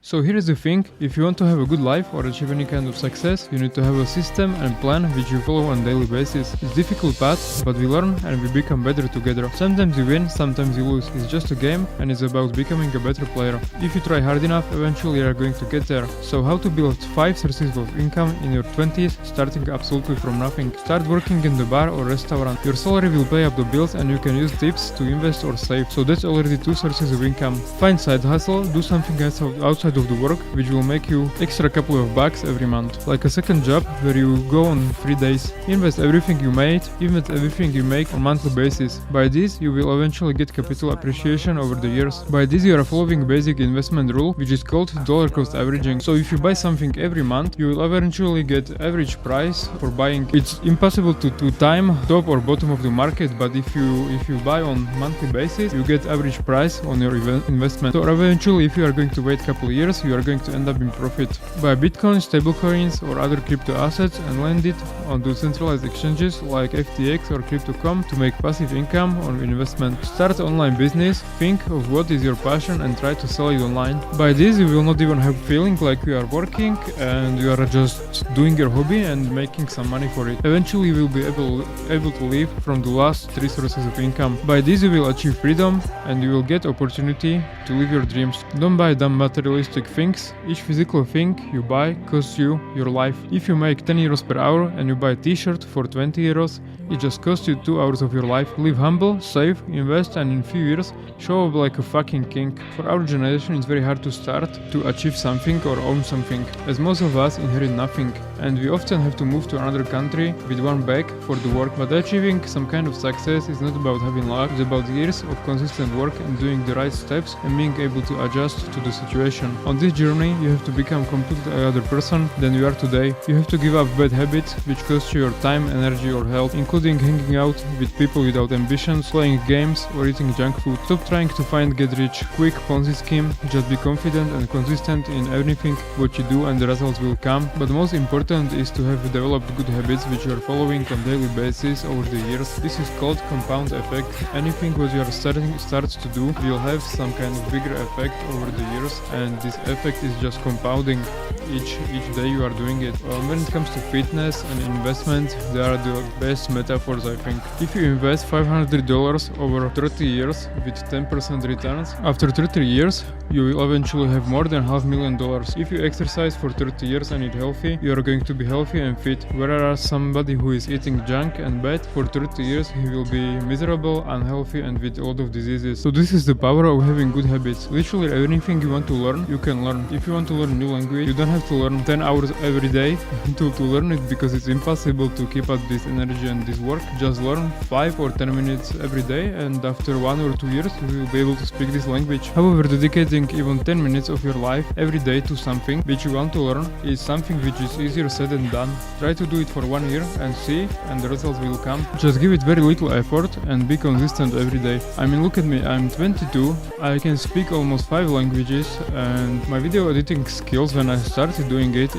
So here is the thing, if you want to have a good life or achieve any kind of success, you need to have a system and plan which you follow on daily basis. It's difficult path, but we learn and we become better together. Sometimes you win, sometimes you lose. It's just a game and it's about becoming a better player. If you try hard enough, eventually you are going to get there. So how to build 5 sources of income in your 20s, starting absolutely from nothing. Start working in the bar or restaurant. Your salary will pay up the bills and you can use tips to invest or save. So that's already 2 sources of income. Find side hustle, do something outside of the work which will make you extra couple of bucks every month. Like a second job where you go on 3 days. Invest everything you make on monthly basis. By this you will eventually get capital appreciation over the years. By this you are following basic investment rule which is called dollar cost averaging. So if you buy something every month, you will eventually get average price for buying. It's impossible to time top or bottom of the market, but if you buy on monthly basis, you get average price on your investment. So eventually if you are going to wait a couple of years, you are going to end up in profit. Buy Bitcoin, stablecoins or other crypto assets and lend it onto centralized exchanges like FTX or Crypto.com to make passive income on investment. Start online business, think of what is your passion and try to sell it online. By this you will not even have feeling like you are working and you are just doing your hobby and making some money for it. Eventually you will be able to live from the last 3 sources of income. By this you will achieve freedom and you will get opportunity to live your dreams. Don't buy dumb materialistic things. Each physical thing you buy costs you your life. If you make 10 euros per hour and you buy a t-shirt for 20 euros, it just costs you 2 hours of your life. Live humble, save, invest and in few years show up like a fucking king. For our generation it's very hard to start to achieve something or own something, as most of us inherit nothing and we often have to move to another country with one bag for the work. But achieving some kind of success is not about having luck, it's about years of consistent work and doing the right steps and being able to adjust to the situation. On this journey you have to become completely another person than you are today. You have to give up bad habits which cost you your time, energy or health, including hanging out with people without ambitions, playing games or eating junk food. Stop trying to find get rich quick Ponzi scheme, just be confident and consistent in everything what you do and the results will come. But most important is to have developed good habits which you are following on daily basis over the years. This is called compound effect. Anything what you are starts to do will have some kind of bigger effect over the years and this effect is just compounding each day you are doing it. When it comes to fitness and investment, they are the best metaphors I think. If you invest $500 over 30 years with 10% returns, after 30 years you will eventually have more than $500,000. If you exercise for 30 years and eat healthy, you are going to be healthy and fit. Whereas somebody who is eating junk and bad for 30 years, he will be miserable, unhealthy and with a lot of diseases. So this is the power of having good habits. Literally anything you want to learn, you can learn. If you want to learn a new language, you don't have to learn 10 hours every day to learn it because it's impossible to keep up this energy and this work. Just learn 5 or 10 minutes every day and after 1 or 2 years you will be able to speak this language. However, dedicating even 10 minutes of your life every day to something which you want to learn is something which is easier said than done. Try to do it for 1 year and see, and the results will come. Just give it very little effort and be consistent every day. I mean, look at me, I'm 22, I can speak almost 5 languages and my video editing skills when I started doing it,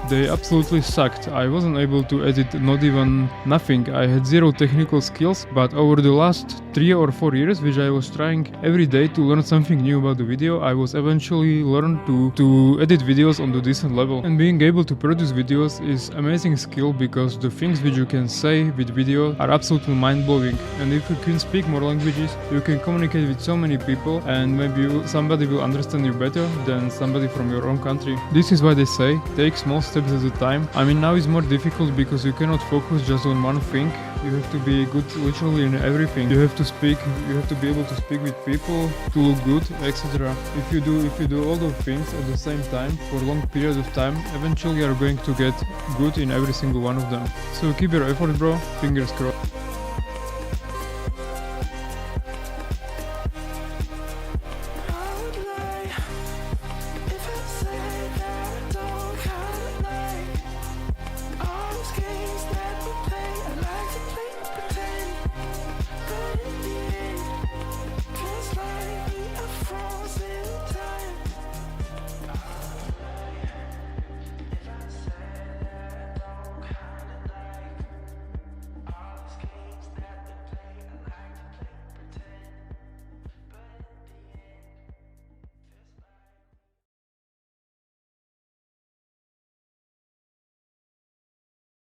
they absolutely sucked. I wasn't able to edit not even nothing. I had 0 technical skills, but over the last 3 or 4 years which I was trying every day to learn something new about the video, I was eventually learned to edit videos on the decent level. And being able to produce videos is amazing skill because the things which you can say with video are absolutely mind-blowing. And if you can speak more languages, you can communicate with so many people and maybe somebody will understand you better than somebody from your own country. This is why they say, take small steps at a time. I mean, now it's more difficult because you cannot focus just on one thing. You have to be good literally in everything. You have to speak, you have to be able to speak with people, to look good, etc. If you do all those things at the same time for a long period of time, eventually you are going to get good in every single one of them. So keep your effort, bro. Fingers crossed.